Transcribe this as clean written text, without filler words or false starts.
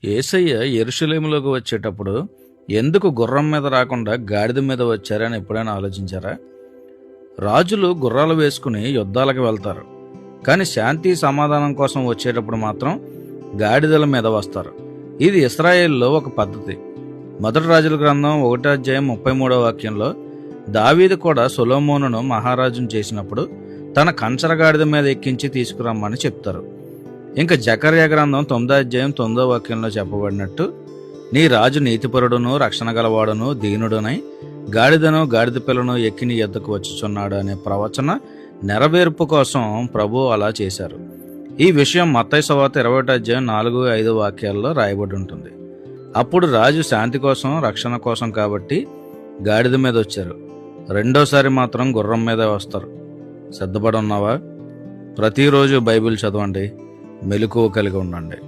యేసయ్య యెరూషలేములోకి వచ్చేటప్పుడు ఎందుకు గుర్రం మీద రాకుండా గాడిద మీద వచ్చారని ఎప్పుడైనా ఆలోచించారా? రాజులు గుర్రాలు వేసుకుని యుద్ధాలకు వెళ్తారు, కానీ శాంతి సమాధానం కోసం వచ్చేటప్పుడు మాత్రం గాడిదల మీద వస్తారు. ఇది ఇశ్రాయేల్లో ఒక పద్ధతి. మొదటి రాజుల గ్రంథం 1:33 దావీదు కూడా సొలొమోనును మహారాజును చేసినప్పుడు తన కంచర గాడిద మీద ఎక్కించి తీసుకురమ్మని చెప్తారు. ఇంకా జకర్యా గ్రంథం 9:9 చెప్పబడినట్టు, నీ రాజు నీతిపరుడును రక్షణ గలవాడును దీనుడునై గాడిదను గాడిద పిల్లను ఎక్కి నీ యొద్దకు వచ్చుచున్నాడు అనే ప్రవచన నెరవేర్పు కోసం ప్రభు అలా చేశారు. ఈ విషయం మత్తయి సువార్త 21:4-5 రాయబడి ఉంటుంది. అప్పుడు రాజు శాంతి కోసం రక్షణ కోసం కాబట్టి గాడిద మీద వచ్చారు. రెండోసారి మాత్రం గుర్రం మీదే వస్తారు. సిద్ధపడి ఉన్నావా? ప్రతిరోజు బైబిల్ చదవండి, మెలకువ కలిగి ఉండండి.